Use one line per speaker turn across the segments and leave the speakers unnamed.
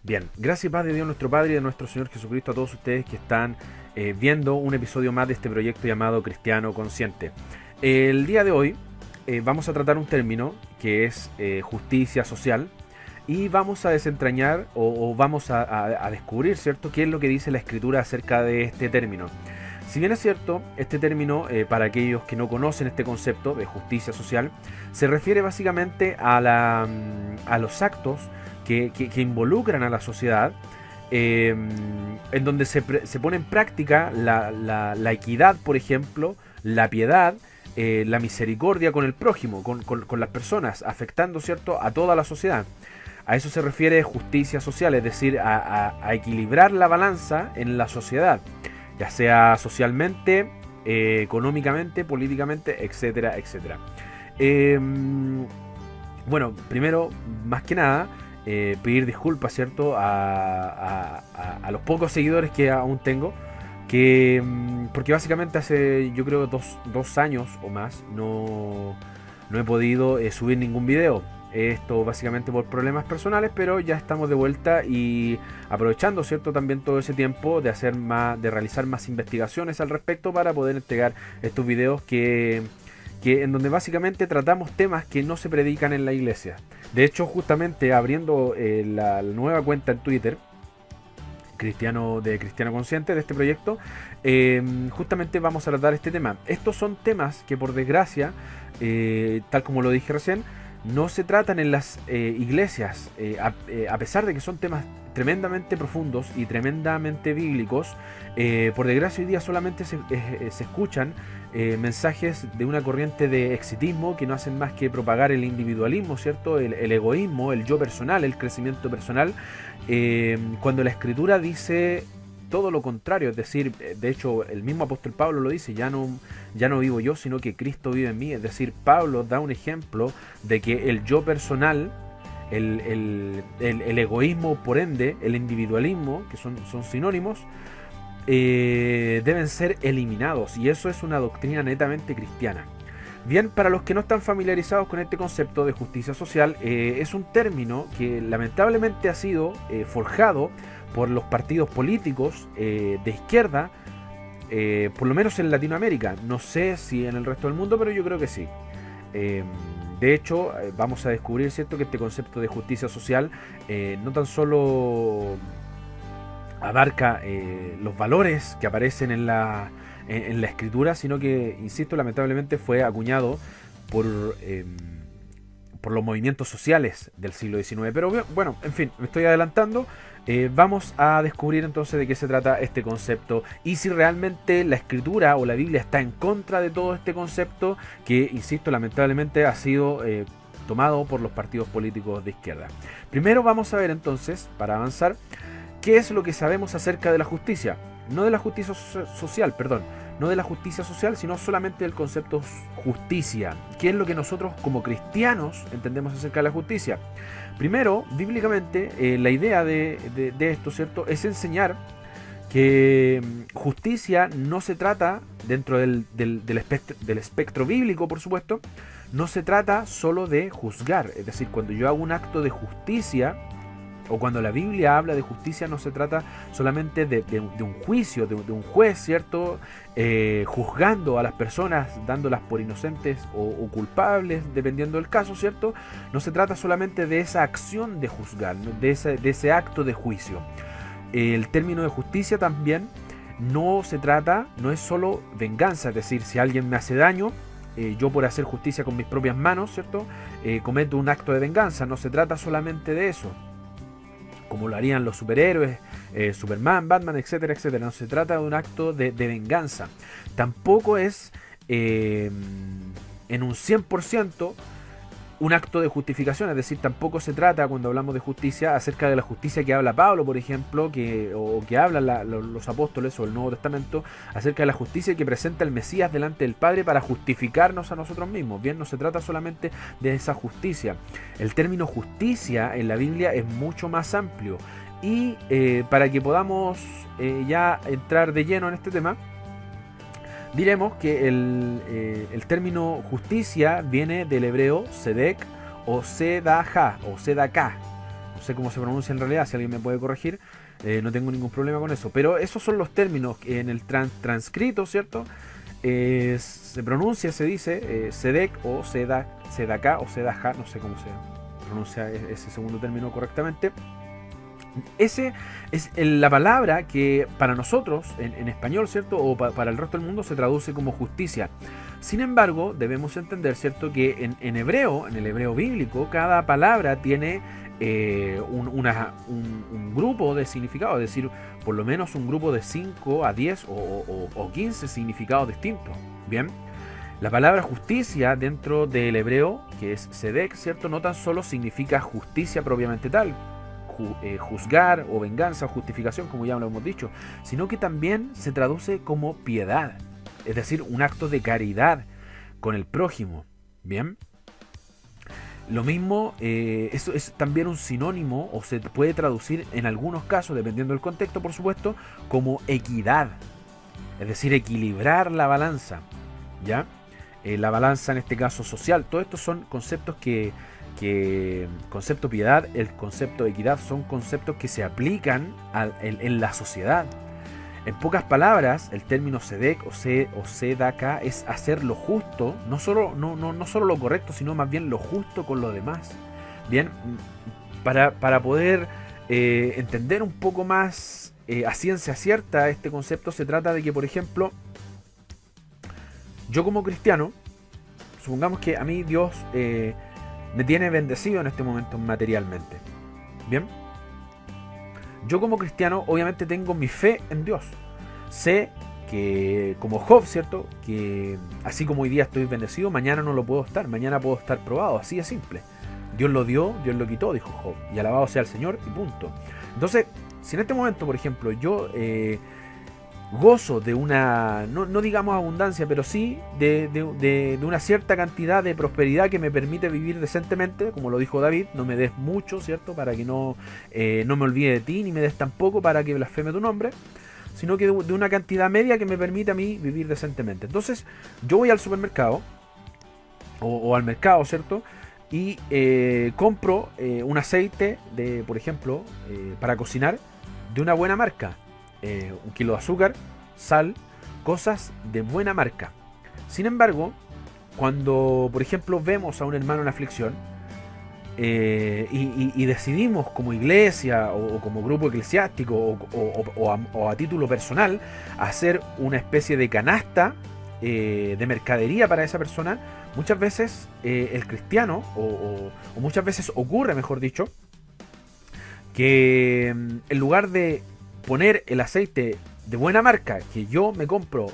Bien, gracias y paz de Dios nuestro Padre y de nuestro Señor Jesucristo a todos ustedes que están viendo un episodio más de este proyecto llamado Cristiano Consciente. El día de hoy vamos a tratar un término que es justicia social y vamos a desentrañar o vamos a descubrir, ¿cierto?, qué es lo que dice la Escritura acerca de este término. Si bien es cierto, este término, para aquellos que no conocen este concepto de justicia social, se refiere básicamente a los actos que involucran a la sociedad, en donde se pone en práctica la equidad, por ejemplo, la piedad, la misericordia con el prójimo, con las personas, afectando, ¿cierto?, a toda la sociedad. A eso se refiere justicia social, es decir, a equilibrar la balanza en la sociedad, ya sea socialmente, económicamente, políticamente, etcétera, etcétera. Bueno, primero, más que nada, pedir disculpas, ¿cierto?, a los pocos seguidores que aún tengo, porque básicamente hace, yo creo, dos años o más no he podido subir ningún video. Esto básicamente por problemas personales, pero ya estamos de vuelta y aprovechando, ¿cierto?, también todo ese tiempo de realizar más investigaciones al respecto para poder entregar estos videos que en donde básicamente tratamos temas que no se predican en la iglesia. De hecho, justamente abriendo la nueva cuenta en Twitter, Cristiano Consciente, de este proyecto, justamente vamos a tratar este tema. Estos son temas que, por desgracia, tal como lo dije recién, no se tratan en las iglesias, a pesar de que son temas tremendamente profundos y tremendamente bíblicos. Por desgracia hoy día solamente se escuchan mensajes de una corriente de exitismo que no hacen más que propagar el individualismo, ¿cierto?, el egoísmo, el yo personal, el crecimiento personal, cuando la Escritura dice todo lo contrario. Es decir, de hecho el mismo apóstol Pablo lo dice: ya no vivo yo, sino que Cristo vive en mí. Es decir, Pablo da un ejemplo de que el yo personal, el egoísmo, por ende el individualismo, que son sinónimos, deben ser eliminados, y eso es una doctrina netamente cristiana. Bien, para los que no están familiarizados con este concepto de justicia social, es un término que lamentablemente ha sido forjado por los partidos políticos de izquierda, por lo menos en Latinoamérica. No sé si en el resto del mundo, pero yo creo que sí. De hecho, vamos a descubrir, ¿cierto?, que este concepto de justicia social no tan solo abarca los valores que aparecen en la escritura, sino que, insisto, lamentablemente fue acuñado por los movimientos sociales del siglo XIX. Pero bueno, en fin, me estoy adelantando. Vamos a descubrir entonces de qué se trata este concepto y si realmente la escritura o la Biblia está en contra de todo este concepto que, insisto, lamentablemente ha sido tomado por los partidos políticos de izquierda. Primero vamos a ver entonces, para avanzar, qué es lo que sabemos acerca de la justicia. No de la justicia social, perdón. No de la justicia social, sino solamente del concepto justicia. ¿Qué es lo que nosotros como cristianos entendemos acerca de la justicia? Primero, bíblicamente, la idea de esto, ¿cierto?, es enseñar que justicia no se trata, dentro del espectro bíblico, por supuesto, no se trata solo de juzgar. Es decir, cuando yo hago un acto de justicia, o cuando la Biblia habla de justicia, no se trata solamente de un juicio, de un juez, ¿cierto?, juzgando a las personas, dándolas por inocentes o culpables, dependiendo del caso, ¿cierto? No se trata solamente de esa acción de juzgar, ¿no?, de ese acto de juicio. El término de justicia también no es solo venganza. Es decir, si alguien me hace daño, yo, por hacer justicia con mis propias manos, ¿cierto?, cometo un acto de venganza. No se trata solamente de eso, como lo harían los superhéroes, Superman, Batman, etcétera, etcétera. No se trata de un acto de venganza. Tampoco es en un 100% un acto de justificación. Es decir, tampoco se trata, cuando hablamos de justicia, acerca de la justicia que habla Pablo, por ejemplo, o que hablan los apóstoles o el Nuevo Testamento, acerca de la justicia que presenta el Mesías delante del Padre para justificarnos a nosotros mismos. Bien, no se trata solamente de esa justicia. El término justicia en la Biblia es mucho más amplio. Y para que podamos ya entrar de lleno en este tema, diremos que el término justicia viene del hebreo sedek o sedaja o sedaká, no sé cómo se pronuncia en realidad, si alguien me puede corregir, no tengo ningún problema con eso. Pero esos son los términos que en el transcrito, ¿cierto? Se pronuncia, se dice Sedek o Sedaká o Sedajá, no sé cómo se pronuncia ese segundo término correctamente. Ese es la palabra que para nosotros en español, ¿cierto? O para el resto del mundo se traduce como justicia. Sin embargo, debemos entender, ¿cierto? Que en hebreo, en el hebreo bíblico, cada palabra tiene un grupo de significados, es decir, por lo menos un grupo de 5 a 10 o 15 significados distintos. Bien, la palabra justicia dentro del hebreo, que es Sedek, ¿cierto? No tan solo significa justicia propiamente tal, juzgar o venganza o justificación, como ya lo hemos dicho, sino que también se traduce como piedad, es decir, un acto de caridad con el prójimo. Bien, lo mismo, eso es también un sinónimo, o se puede traducir en algunos casos, dependiendo del contexto, por supuesto, como equidad, es decir, equilibrar la balanza, ¿ya? La balanza en este caso social. Todos estos son conceptos que concepto piedad, el concepto de equidad son conceptos que se aplican en la sociedad. En pocas palabras, el término Sedek o Sedaka es hacer lo justo, no solo lo correcto, sino más bien lo justo con los demás. Bien, para poder entender un poco más a ciencia cierta este concepto, se trata de que, por ejemplo, yo como cristiano, supongamos que a mí Dios me tiene bendecido en este momento materialmente. Bien, yo como cristiano obviamente tengo mi fe en Dios. Sé que como Job, ¿cierto? Que así como hoy día estoy bendecido, mañana no lo puedo estar, mañana puedo estar probado, así de simple. Dios lo dio, Dios lo quitó, dijo Job, y alabado sea el Señor y punto. Entonces, si en este momento, por ejemplo, yo gozo de una, no digamos abundancia, pero sí de una cierta cantidad de prosperidad que me permite vivir decentemente, como lo dijo David, no me des mucho, ¿cierto? Para que no me olvide de ti, ni me des tampoco para que blasfeme tu nombre, sino que de una cantidad media que me permite a mí vivir decentemente. Entonces, yo voy al supermercado, o al mercado, ¿cierto? Y compro un aceite, por ejemplo, para cocinar, de una buena marca. 1 kilo de azúcar, sal, cosas de buena marca. Sin embargo, cuando por ejemplo vemos a un hermano en aflicción y decidimos como iglesia o como grupo eclesiástico o a título personal hacer una especie de canasta de mercadería para esa persona, muchas veces el cristiano o muchas veces ocurre, mejor dicho, que en lugar de poner el aceite de buena marca que yo me compro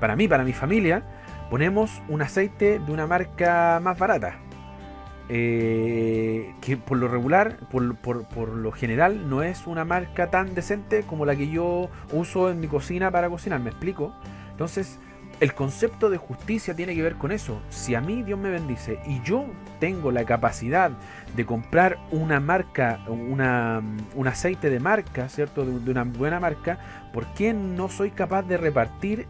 para mí, para mi familia, ponemos un aceite de una marca más barata, que por lo regular, por lo general, no es una marca tan decente como la que yo uso en mi cocina para cocinar. ¿Me explico? Entonces, el concepto de justicia tiene que ver con eso. Si a mí Dios me bendice y yo tengo la capacidad de comprar una marca, un aceite de marca, ¿cierto? De una buena marca, ¿por qué no soy capaz de repartir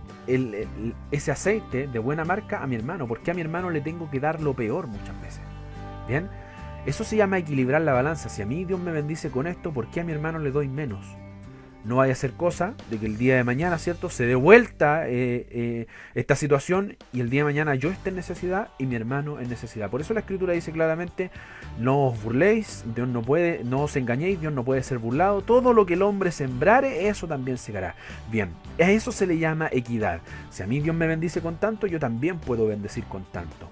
ese aceite de buena marca a mi hermano? ¿Por qué a mi hermano le tengo que dar lo peor muchas veces? Bien, eso se llama equilibrar la balanza. Si a mí Dios me bendice con esto, ¿por qué a mi hermano le doy menos? No vaya a ser cosa de que el día de mañana, ¿cierto?, se dé vuelta esta situación y el día de mañana yo esté en necesidad y mi hermano en necesidad. Por eso la Escritura dice claramente: no os burléis, Dios no puede, no os engañéis, Dios no puede ser burlado. Todo lo que el hombre sembrare, eso también segará. Bien, a eso se le llama equidad. Si a mí Dios me bendice con tanto, yo también puedo bendecir con tanto.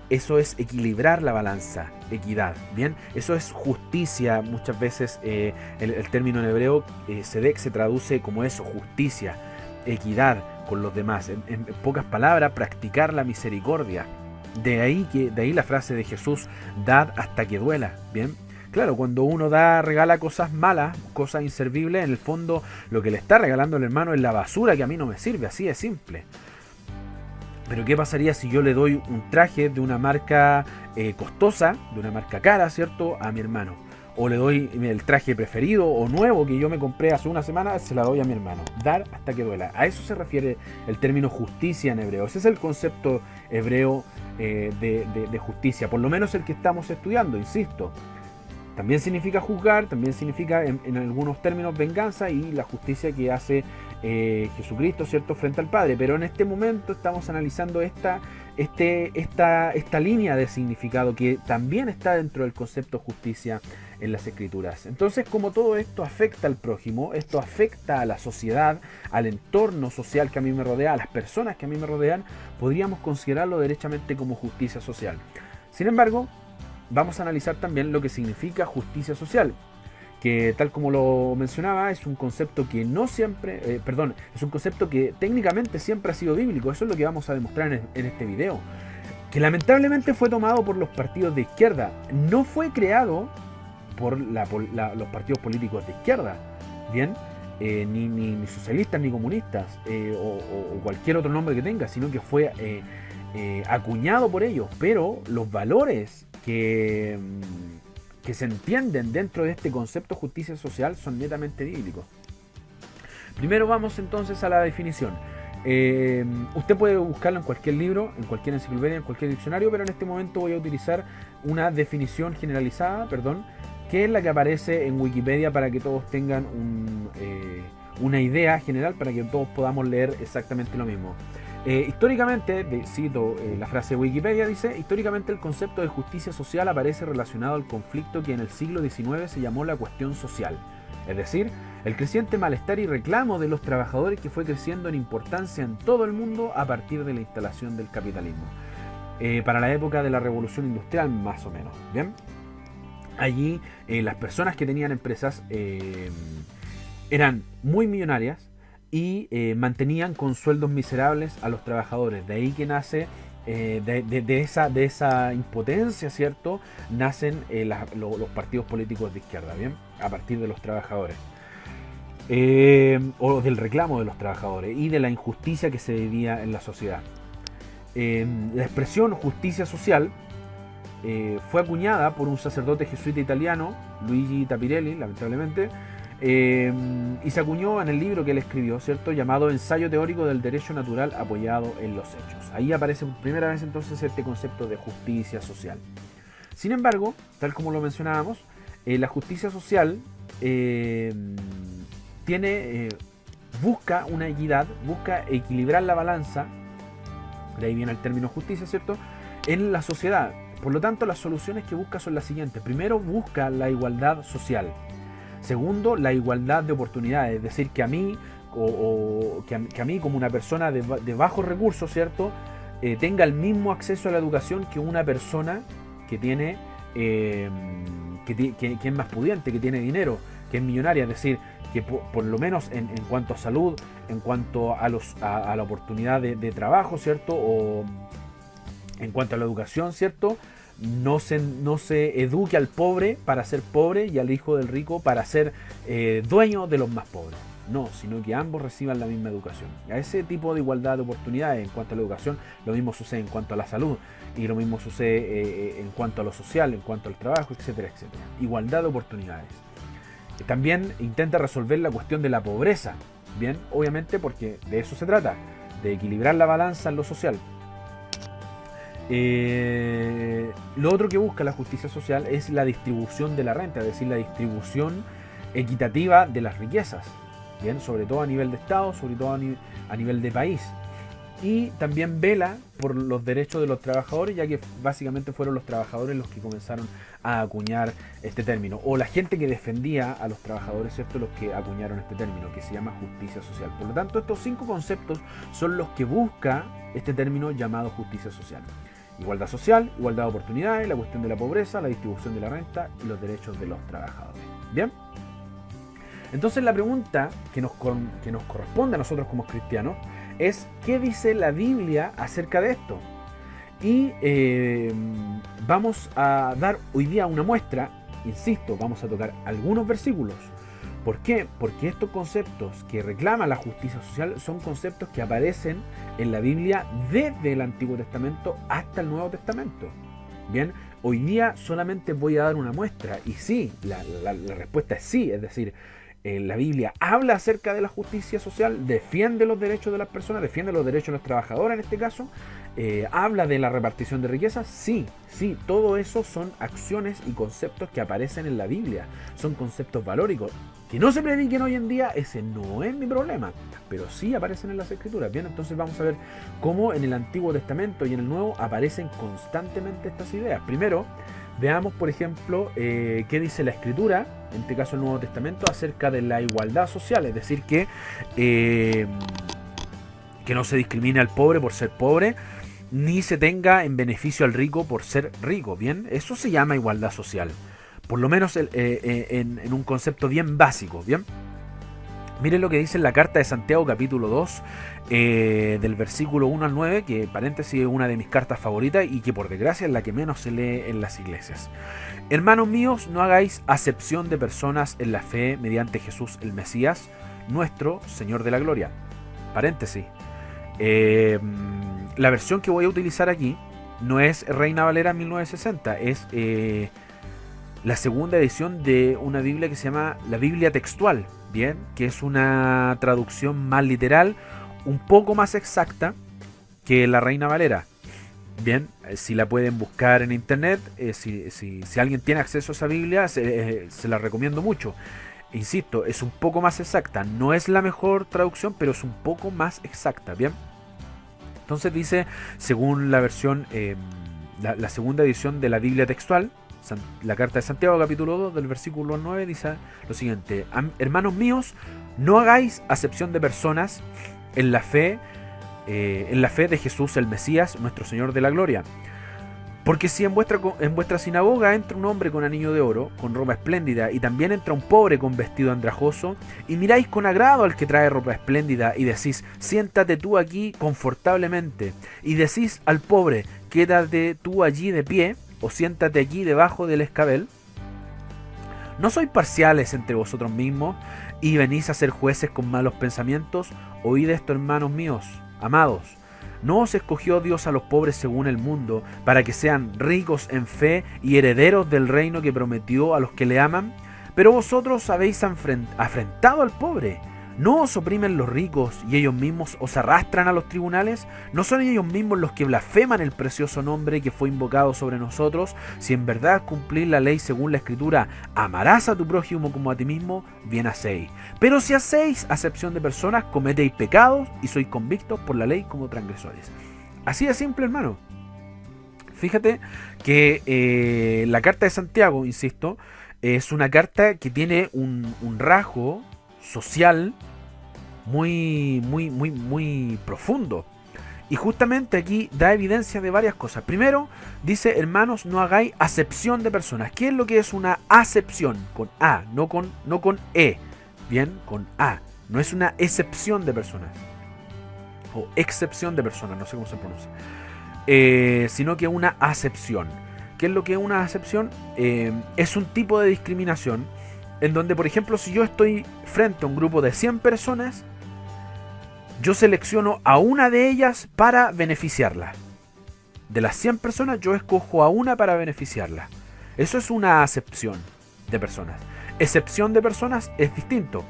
Eso es equilibrar la balanza, equidad, ¿bien? Eso es justicia. Muchas veces el término en hebreo, Sedek, se traduce como eso, justicia, equidad con los demás. En pocas palabras, practicar la misericordia. De ahí la frase de Jesús: dad hasta que duela, ¿bien? Claro, cuando uno regala cosas malas, cosas inservibles, en el fondo lo que le está regalando el hermano es la basura que a mí no me sirve, así de simple. Pero ¿qué pasaría si yo le doy un traje de una marca costosa, de una marca cara, ¿cierto?, a mi hermano? O le doy el traje preferido o nuevo que yo me compré hace una semana, se la doy a mi hermano. Dar hasta que duela. A eso se refiere el término justicia en hebreo. Ese es el concepto hebreo de justicia, por lo menos el que estamos estudiando, insisto. También significa juzgar, también significa en algunos términos venganza y la justicia que hace Jesucristo, ¿cierto?, frente al Padre. Pero en este momento estamos analizando esta línea de significado que también está dentro del concepto justicia en las Escrituras. Entonces, como todo esto afecta al prójimo, esto afecta a la sociedad, al entorno social que a mí me rodea, a las personas que a mí me rodean, podríamos considerarlo derechamente como justicia social. Sin embargo, vamos a analizar también lo que significa justicia social, que tal como lo mencionaba, es un concepto que no siempre, es un concepto que técnicamente siempre ha sido bíblico. Eso es lo que vamos a demostrar en este video, que lamentablemente fue tomado por los partidos de izquierda, no fue creado por los partidos políticos de izquierda, bien, ni socialistas ni comunistas, o cualquier otro nombre que tenga, sino que fue acuñado por ellos. Pero los valores que se entienden dentro de este concepto de justicia social son netamente bíblicos. Primero vamos entonces a la definición. Usted puede buscarlo en cualquier libro, en cualquier enciclopedia, en cualquier diccionario, pero en este momento voy a utilizar una definición generalizada, que es la que aparece en Wikipedia, para que todos tengan una idea general, para que todos podamos leer exactamente lo mismo. Históricamente, cito la frase de Wikipedia, dice: históricamente el concepto de justicia social aparece relacionado al conflicto que en el siglo XIX se llamó la cuestión social, es decir, el creciente malestar y reclamo de los trabajadores que fue creciendo en importancia en todo el mundo a partir de la instalación del capitalismo, para la época de la revolución industrial más o menos, ¿bien? Allí las personas que tenían empresas eran muy millonarias y mantenían con sueldos miserables a los trabajadores. De ahí que nace, de esa impotencia, ¿cierto?, nacen los partidos políticos de izquierda, ¿bien?, a partir de los trabajadores, o del reclamo de los trabajadores y de la injusticia que se vivía en la sociedad. La expresión justicia social fue acuñada por un sacerdote jesuita italiano, Luigi Tapirelli, lamentablemente, y se acuñó en el libro que él escribió, ¿cierto?, llamado Ensayo teórico del derecho natural apoyado en los hechos. Ahí aparece por primera vez entonces este concepto de justicia social. Sin embargo, tal como lo mencionábamos, la justicia social busca una equidad, busca equilibrar la balanza, de ahí viene el término justicia, ¿cierto?, en la sociedad. Por lo tanto, las soluciones que busca son las siguientes. Primero, busca la igualdad social. Segundo, la igualdad de oportunidades, es decir, que a mí como una persona de bajos recursos, ¿cierto?, tenga el mismo acceso a la educación que una persona que tiene que es más pudiente, que tiene dinero, que es millonaria. Es decir, que por lo menos en cuanto a salud, en cuanto a la oportunidad de trabajo, ¿cierto?, o en cuanto a la educación, ¿cierto?, no se eduque al pobre para ser pobre y al hijo del rico para ser dueño de los más pobres. No, sino que ambos reciban la misma educación. A ese tipo de igualdad de oportunidades en cuanto a la educación, lo mismo sucede en cuanto a la salud, y lo mismo sucede en cuanto a lo social, en cuanto al trabajo, etcétera, etcétera. Igualdad de oportunidades. También intenta resolver la cuestión de la pobreza, bien, obviamente, porque de eso se trata, de equilibrar la balanza en lo social. Lo otro que busca la justicia social es la distribución de la renta, es decir, la distribución equitativa de las riquezas, bien, sobre todo a nivel de Estado, sobre todo a nivel de país. Y también vela por los derechos de los trabajadores, ya que básicamente fueron los trabajadores los que comenzaron a acuñar este término, o la gente que defendía a los trabajadores, ¿cierto?, los que acuñaron este término, que se llama justicia social. Por lo tanto, estos 5 conceptos son los que busca este término llamado justicia social: igualdad social, igualdad de oportunidades, la cuestión de la pobreza, la distribución de la renta y los derechos de los trabajadores. Bien, entonces la pregunta que nos corresponde a nosotros como cristianos es: ¿qué dice la Biblia acerca de esto? Y vamos a dar hoy día una muestra. Insisto, vamos a tocar algunos versículos. ¿Por qué? Porque estos conceptos que reclama la justicia social son conceptos que aparecen en la Biblia desde el Antiguo Testamento hasta el Nuevo Testamento. Bien, hoy día solamente voy a dar una muestra, y sí, la respuesta es sí, es decir, la Biblia habla acerca de la justicia social, defiende los derechos de las personas, defiende los derechos de los trabajadores en este caso, habla de la repartición de riquezas, sí, todo eso son acciones y conceptos que aparecen en la Biblia, son conceptos valóricos. Que no se prediquen hoy en día, ese no es mi problema, pero sí aparecen en las Escrituras. Bien, entonces vamos a ver cómo en el Antiguo Testamento y en el Nuevo aparecen constantemente estas ideas. Primero, veamos, por ejemplo, qué dice la Escritura, en este caso el Nuevo Testamento, acerca de la igualdad social, es decir, que no se discrimine al pobre por ser pobre, ni se tenga en beneficio al rico por ser rico. Bien, eso se llama igualdad social. Por lo menos en un concepto bien básico, ¿bien? Miren lo que dice en la carta de Santiago, capítulo 2, del versículo 1 al 9, que paréntesis es una de mis cartas favoritas y que por desgracia es la que menos se lee en las iglesias. Hermanos míos, no hagáis acepción de personas en la fe mediante Jesús el Mesías, nuestro Señor de la Gloria. Paréntesis. La versión que voy a utilizar aquí no es Reina Valera 1960, es la segunda edición de una Biblia que se llama la Biblia Textual, bien, que es una traducción más literal, un poco más exacta que la Reina Valera. Bien, si la pueden buscar en internet, si alguien tiene acceso a esa Biblia, se la recomiendo mucho. Insisto, es un poco más exacta, no es la mejor traducción, pero es un poco más exacta, bien. Entonces dice, según la versión, la segunda edición de la Biblia Textual, la carta de Santiago capítulo 2 del versículo 9 dice lo siguiente: hermanos míos, no hagáis acepción de personas en la fe de Jesús el Mesías, nuestro Señor de la Gloria. Porque si en vuestra sinagoga entra un hombre con anillo de oro, con ropa espléndida, y también entra un pobre con vestido andrajoso, y miráis con agrado al que trae ropa espléndida, y decís, siéntate tú aquí confortablemente, y decís al pobre, quédate tú allí de pie, o siéntate aquí debajo del escabel, ¿no sois parciales entre vosotros mismos y venís a ser jueces con malos pensamientos? Oíd esto, hermanos míos, amados. ¿No os escogió Dios a los pobres según el mundo, para que sean ricos en fe y herederos del reino que prometió a los que le aman? Pero vosotros habéis afrentado al pobre. ¿No os oprimen los ricos y ellos mismos os arrastran a los tribunales? ¿No son ellos mismos los que blasfeman el precioso nombre que fue invocado sobre nosotros? Si en verdad cumplís la ley según la Escritura, amarás a tu prójimo como a ti mismo, bien hacéis. Pero si hacéis acepción de personas, cometéis pecados y sois convictos por la ley como transgresores. Así de simple, hermano. Fíjate que la carta de Santiago, insisto, es una carta que tiene un rasgo social muy profundo, y justamente aquí da evidencia de varias cosas. Primero dice, hermanos, no hagáis acepción de personas. ¿Qué es lo que es una acepción? Con A, no con E, bien, con A. No es una excepción de personas o excepción de personas, no sé cómo se pronuncia, sino que una acepción. ¿Qué es lo que es una acepción? Es un tipo de discriminación en donde, por ejemplo, si yo estoy frente a un grupo de 100 personas, yo selecciono a una de ellas para beneficiarla. De las 100 personas, yo escojo a una para beneficiarla. Eso es una acepción de personas. Excepción de personas es distinto.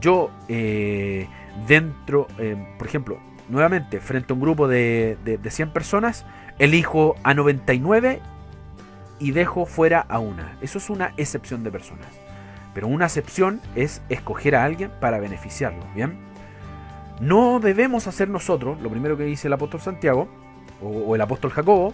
Yo, por ejemplo, nuevamente, frente a un grupo de 100 personas, elijo a 99 y dejo fuera a una. Eso es una excepción de personas. Pero una acepción es escoger a alguien para beneficiarlo, ¿bien? No debemos hacer nosotros, lo primero que dice el apóstol Santiago, o el apóstol Jacobo,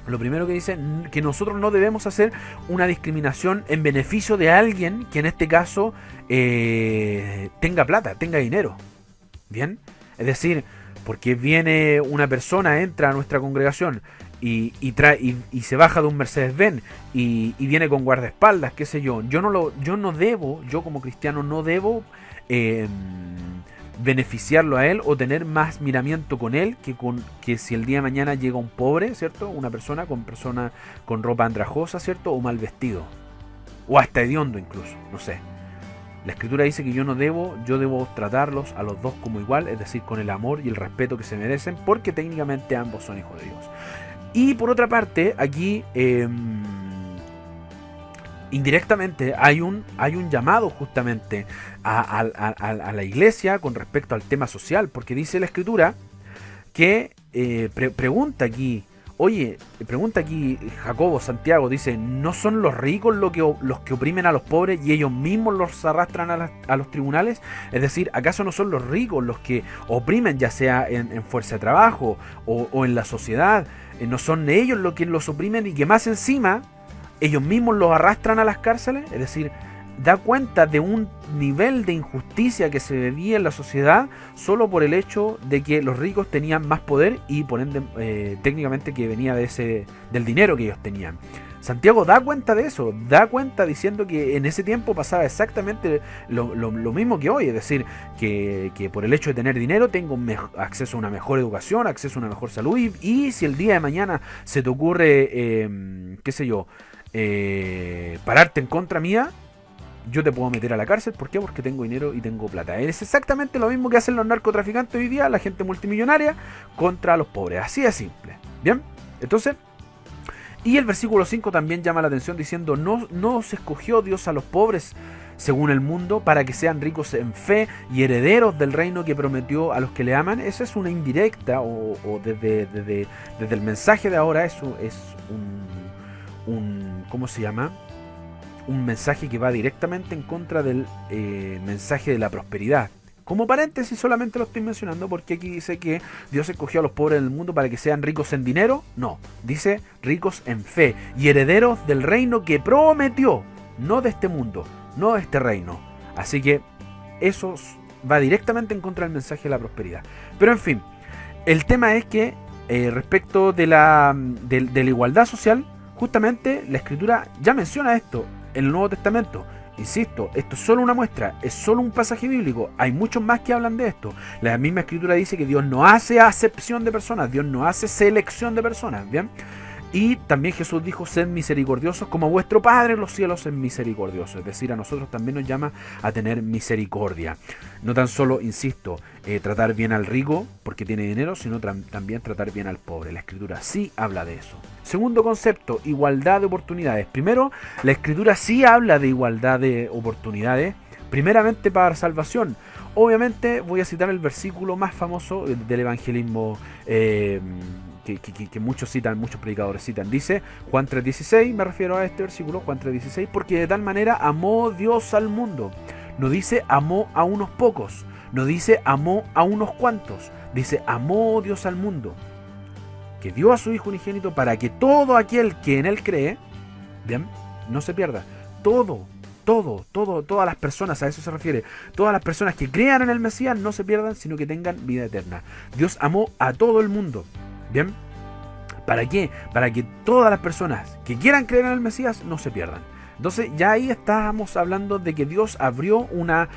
lo primero que dice, que nosotros no debemos hacer una discriminación en beneficio de alguien que en este caso tenga plata, tenga dinero, ¿bien? Es decir, porque viene una persona, entra a nuestra congregación y se baja de un Mercedes-Benz y viene con guardaespaldas, qué sé yo. Yo como cristiano no debo beneficiarlo a él o tener más miramiento con él que si el día de mañana llega un pobre, ¿cierto? Una persona con ropa andrajosa, ¿cierto? O mal vestido. O hasta hediondo incluso, no sé. La Escritura dice que yo debo tratarlos a los dos como igual, es decir, con el amor y el respeto que se merecen, porque técnicamente ambos son hijos de Dios. Y por otra parte, aquí indirectamente hay un llamado justamente a la iglesia con respecto al tema social, porque dice la escritura que pregunta aquí Jacobo, Santiago, dice, ¿no son los ricos los que oprimen a los pobres y ellos mismos los arrastran a los tribunales? Es decir, ¿acaso no son los ricos los que oprimen, ya sea en fuerza de trabajo o en la sociedad? ¿No son ellos los que los oprimen y que más encima ellos mismos los arrastran a las cárceles? Es decir, da cuenta de un nivel de injusticia que se vivía en la sociedad solo por el hecho de que los ricos tenían más poder y por ende técnicamente que venía del dinero que ellos tenían. Santiago da cuenta de eso, da cuenta diciendo que en ese tiempo pasaba exactamente lo mismo que hoy, es decir, que por el hecho de tener dinero tengo acceso a una mejor educación, acceso a una mejor salud y si el día de mañana se te ocurre, qué sé yo, pararte en contra mía, yo te puedo meter a la cárcel. ¿Por qué? Porque tengo dinero y tengo plata. Es exactamente lo mismo que hacen los narcotraficantes hoy día, la gente multimillonaria, contra los pobres. Así de simple. ¿Bien? Entonces, y el versículo 5 también llama la atención diciendo, no se escogió Dios a los pobres según el mundo para que sean ricos en fe y herederos del reino que prometió a los que le aman. Esa es una indirecta o desde el mensaje de ahora eso es un ¿cómo se llama? Un mensaje que va directamente en contra del mensaje de la prosperidad. Como paréntesis solamente lo estoy mencionando porque aquí dice que Dios escogió a los pobres del mundo para que sean ricos en dinero. No, dice ricos en fe y herederos del reino que prometió, no de este mundo, no de este reino. Así que eso va directamente en contra del mensaje de la prosperidad. Pero en fin, el tema es que respecto de la igualdad social, justamente la escritura ya menciona esto en el Nuevo Testamento. Insisto, esto es solo una muestra, es solo un pasaje bíblico, hay muchos más que hablan de esto. La misma escritura dice que Dios no hace acepción de personas, Dios no hace selección de personas, ¿bien? Y también Jesús dijo, sed misericordiosos como vuestro Padre en los cielos es misericordioso. Es decir, a nosotros también nos llama a tener misericordia. No tan solo, insisto, tratar bien al rico porque tiene dinero, sino también tratar bien al pobre. La Escritura sí habla de eso. Segundo concepto, igualdad de oportunidades. Primero, la Escritura sí habla de igualdad de oportunidades, primeramente para salvación. Obviamente voy a citar el versículo más famoso del evangelismo que muchos citan, muchos predicadores citan. Dice Juan 3:16, me refiero a este versículo, Juan 3:16, porque de tal manera amó Dios al mundo. No dice amó a unos pocos, no dice amó a unos cuantos, dice amó Dios al mundo, que dio a su Hijo unigénito para que todo aquel que en él cree, bien, no se pierda. Todas las personas, a eso se refiere, todas las personas que crean en el Mesías no se pierdan, sino que tengan vida eterna. Dios amó a todo el mundo. ¿Bien? ¿Para qué? Para que todas las personas que quieran creer en el Mesías no se pierdan. Entonces ya ahí estábamos hablando de que Dios abrió una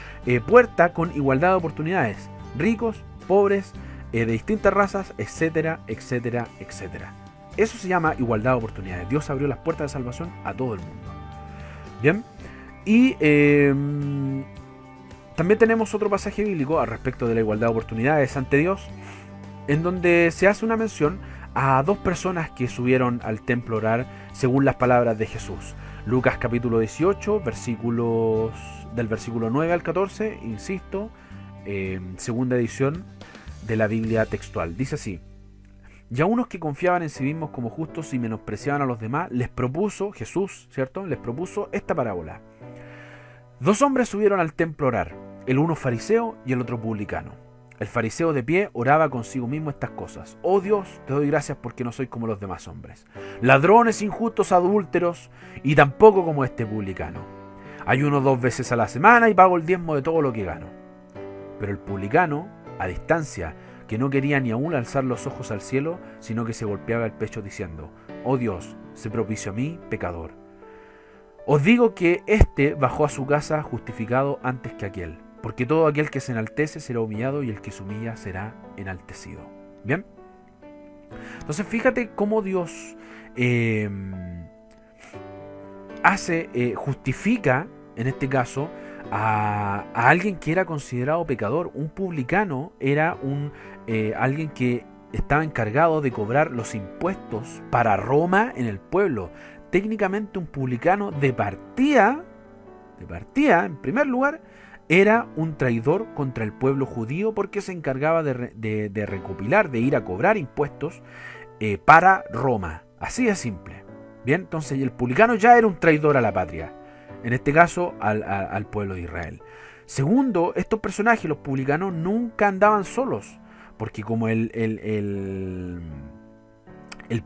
puerta con igualdad de oportunidades. Ricos, pobres, de distintas razas, etcétera, etcétera, etcétera. Eso se llama igualdad de oportunidades. Dios abrió las puertas de salvación a todo el mundo. ¿Bien? Y también tenemos otro pasaje bíblico al respecto de la igualdad de oportunidades ante Dios, en donde se hace una mención a dos personas que subieron al templo a orar según las palabras de Jesús. Lucas capítulo 18, del versículo 9 al 14, insisto, segunda edición de la Biblia textual. Dice así: y a unos que confiaban en sí mismos como justos y menospreciaban a los demás, les propuso, Jesús, ¿cierto? Les propuso esta parábola. Dos hombres subieron al templo a orar, el uno fariseo y el otro publicano. El fariseo de pie oraba consigo mismo estas cosas: oh Dios, te doy gracias porque no soy como los demás hombres, ladrones, injustos, adúlteros, y tampoco como este publicano. Ayuno 2 veces a la semana y pago el diezmo de todo lo que gano. Pero el publicano, a distancia, que no quería ni aún alzar los ojos al cielo, sino que se golpeaba el pecho diciendo: oh Dios, sé propicio a mí, pecador. Os digo que éste bajó a su casa justificado antes que aquel. Porque todo aquel que se enaltece será humillado y el que se humilla será enaltecido. ¿Bien? Entonces fíjate cómo Dios justifica, en este caso, a alguien que era considerado pecador. Un publicano era alguien que estaba encargado de cobrar los impuestos para Roma en el pueblo. técnicamente un publicano de partida, en primer lugar, era un traidor contra el pueblo judío porque se encargaba de recopilar, de ir a cobrar impuestos para Roma. Así de simple. Bien, entonces el publicano ya era un traidor a la patria, en este caso al pueblo de Israel. Segundo, estos personajes, los publicanos, nunca andaban solos, porque como el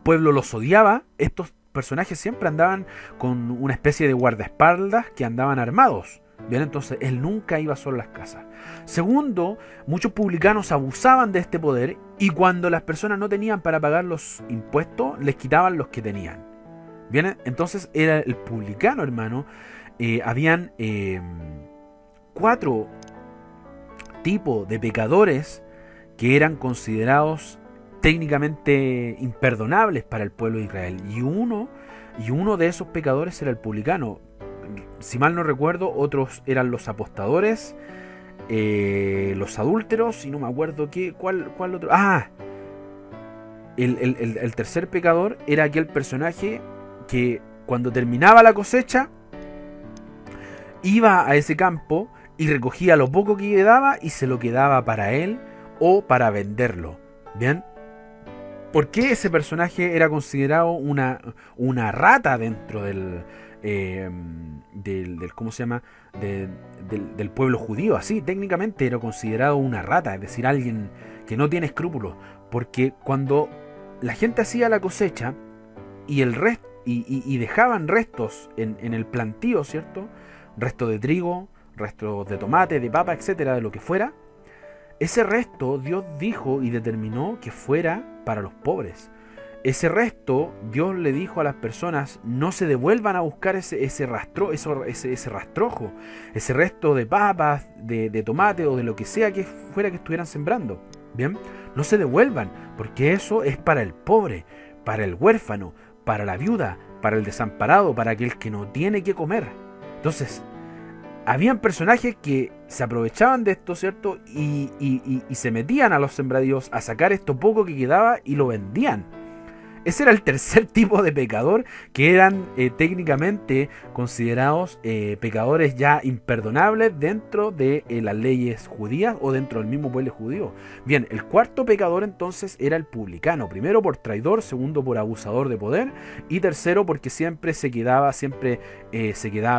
pueblo los odiaba, estos personajes siempre andaban con una especie de guardaespaldas que andaban armados. Bien, entonces él nunca iba solo a las casas. Segundo, muchos publicanos abusaban de este poder y cuando las personas no tenían para pagar los impuestos, les quitaban los que tenían. Bien, entonces era el publicano, hermano. Habían 4 tipos de pecadores que eran considerados técnicamente imperdonables para el pueblo de Israel. Y uno de esos pecadores era el publicano. Si mal no recuerdo, otros eran los apostadores, los adúlteros, y no me acuerdo cuál otro. El tercer pecador era aquel personaje que cuando terminaba la cosecha iba a ese campo y recogía lo poco que quedaba y se lo quedaba para él o para venderlo. ¿Bien? ¿Por qué ese personaje era considerado una rata dentro del ¿cómo se llama? Del pueblo judío? Así, técnicamente era considerado una rata, es decir, alguien que no tiene escrúpulos. Porque cuando la gente hacía la cosecha y el resto y dejaban restos en el plantío, ¿cierto? Restos de trigo, restos de tomate, de papa, etcétera, de lo que fuera. Ese resto Dios dijo y determinó que fuera para los pobres. Ese resto Dios le dijo a las personas: no se devuelvan a buscar ese rastrojo, ese resto de papas, de tomate o de lo que sea que fuera que estuvieran sembrando. Bien, no se devuelvan, porque eso es para el pobre, para el huérfano, para la viuda, para el desamparado, para aquel que no tiene que comer. Entonces, habían personajes que se aprovechaban de esto, ¿cierto? Y se metían a los sembradíos a sacar esto poco que quedaba y lo vendían. Ese era el tercer tipo de pecador, que eran técnicamente considerados pecadores ya imperdonables dentro de las leyes judías o dentro del mismo pueblo judío. Bien, el cuarto pecador entonces era el publicano. Primero por traidor, segundo por abusador de poder y tercero porque siempre se quedaba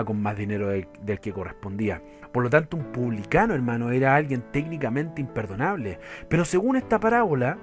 con más dinero del que correspondía. Por lo tanto, un publicano, hermano, era alguien técnicamente imperdonable. Pero según esta parábola,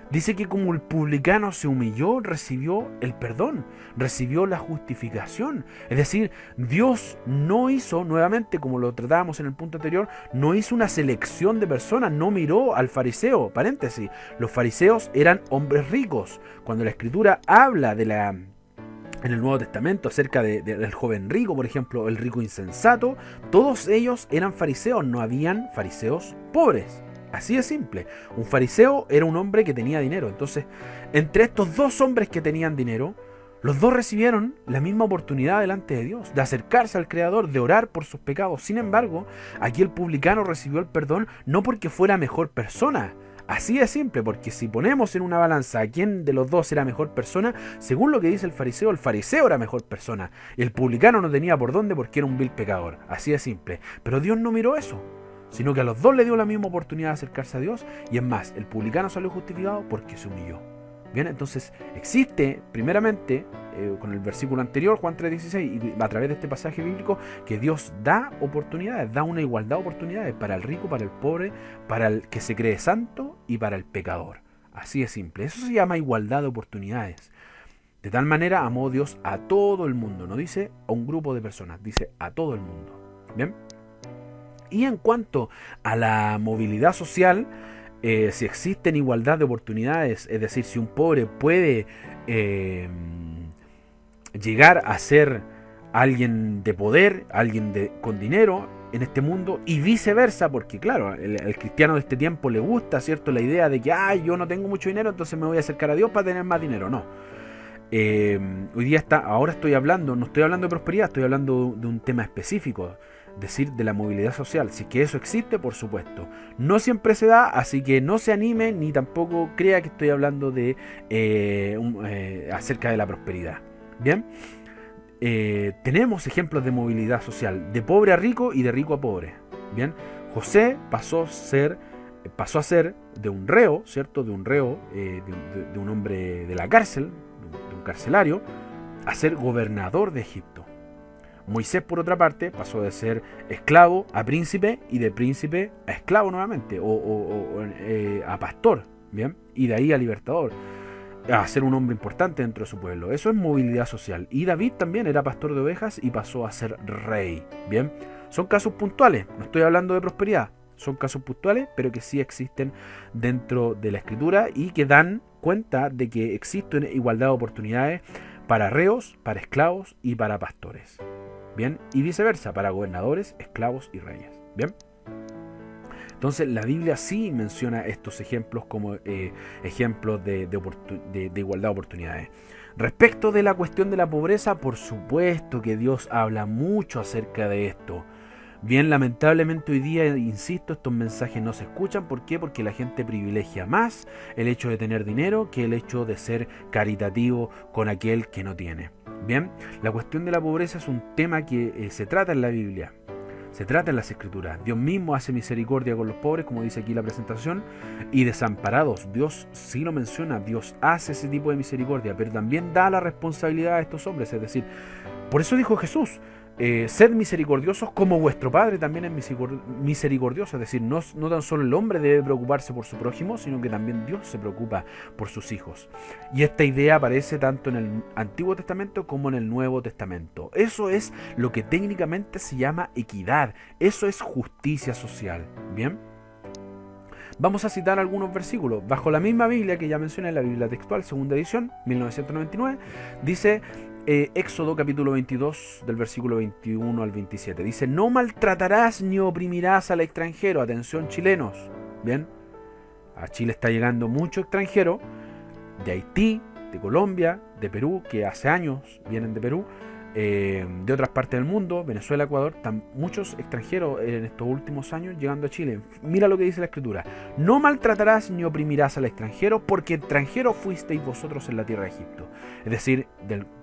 dice que como el publicano se humilló, recibió el perdón, recibió la justificación. Es decir, Dios no hizo, nuevamente como lo tratábamos en el punto anterior, no hizo una selección de personas, no miró al fariseo. Paréntesis, los fariseos eran hombres ricos. Cuando la Escritura habla en el Nuevo Testamento acerca del joven rico, por ejemplo, el rico insensato, todos ellos eran fariseos, no habían fariseos pobres. Así de simple. Un fariseo era un hombre que tenía dinero. Entonces, entre estos dos hombres que tenían dinero, los dos recibieron la misma oportunidad delante de Dios, de acercarse al Creador, de orar por sus pecados. Sin embargo, aquí el publicano recibió el perdón no porque fuera mejor persona. Así de simple, porque si ponemos en una balanza a quién de los dos era mejor persona, según lo que dice el fariseo era mejor persona. Y el publicano no tenía por dónde porque era un vil pecador. Así de simple. Pero Dios no miró eso, sino que a los dos le dio la misma oportunidad de acercarse a Dios. Y es más, el publicano salió justificado porque se humilló. Bien, entonces existe primeramente, con el versículo anterior, Juan 3:16, y a través de este pasaje bíblico, que Dios da oportunidades, da una igualdad de oportunidades para el rico, para el pobre, para el que se cree santo y para el pecador. Así de simple. Eso se llama igualdad de oportunidades. De tal manera amó Dios a todo el mundo. No dice a un grupo de personas, dice a todo el mundo. Bien. Y en cuanto a la movilidad social, si existen igualdad de oportunidades, es decir, si un pobre puede llegar a ser alguien de poder, alguien con dinero en este mundo, y viceversa, porque claro, el cristiano de este tiempo le gusta, ¿cierto?, la idea de que yo no tengo mucho dinero, entonces me voy a acercar a Dios para tener más dinero. No. Hoy día ahora no estoy hablando de prosperidad, estoy hablando de un tema específico, decir, de la movilidad social. Si que eso existe, por supuesto. No siempre se da, así que no se anime ni tampoco crea que estoy hablando de acerca de la prosperidad. Bien, tenemos ejemplos de movilidad social, de pobre a rico y de rico a pobre. Bien, José pasó a ser de un reo, ¿cierto? De un reo, de un hombre de la cárcel, de un carcelario, a ser gobernador de Egipto. Moisés, por otra parte, pasó de ser esclavo a príncipe y de príncipe a esclavo nuevamente, a pastor, ¿bien? Y de ahí a libertador, a ser un hombre importante dentro de su pueblo. Eso es movilidad social. Y David también era pastor de ovejas y pasó a ser rey, ¿bien? Son casos puntuales, no estoy hablando de prosperidad, son casos puntuales, pero que sí existen dentro de la Escritura y que dan cuenta de que existe una igualdad de oportunidades para reos, para esclavos y para pastores. Bien, y viceversa, para gobernadores, esclavos y reyes. Bien. Entonces la Biblia sí menciona estos ejemplos como ejemplos de igualdad de oportunidades. Respecto de la cuestión de la pobreza, por supuesto que Dios habla mucho acerca de esto. Bien, lamentablemente hoy día, insisto, estos mensajes no se escuchan. ¿Por qué? Porque la gente privilegia más el hecho de tener dinero que el hecho de ser caritativo con aquel que no tiene. Bien, la cuestión de la pobreza es un tema que se trata en la Biblia, se trata en las Escrituras. Dios mismo hace misericordia con los pobres, como dice aquí la presentación, y desamparados. Dios sí lo menciona, Dios hace ese tipo de misericordia, pero también da la responsabilidad a estos hombres. Es decir, por eso dijo Jesús, sed misericordiosos como vuestro Padre también es misericordioso. Es decir, no tan solo el hombre debe preocuparse por su prójimo, sino que también Dios se preocupa por sus hijos. Y esta idea aparece tanto en el Antiguo Testamento como en el Nuevo Testamento. Eso es lo que técnicamente se llama equidad. Eso es justicia social. Bien, vamos a citar algunos versículos. Bajo la misma Biblia que ya mencioné, la Biblia textual, segunda edición, 1999, dice... Éxodo capítulo 22 del versículo 21 al 27. Dice, no maltratarás ni oprimirás al extranjero. Atención, chilenos. Bien, a Chile está llegando mucho extranjero de Haití, de Colombia, de Perú, que hace años vienen de Perú, de otras partes del mundo, Venezuela, Ecuador, muchos extranjeros en estos últimos años llegando a Chile. Mira lo que dice la Escritura: no maltratarás ni oprimirás al extranjero, porque extranjeros fuisteis vosotros en la tierra de Egipto. Es decir,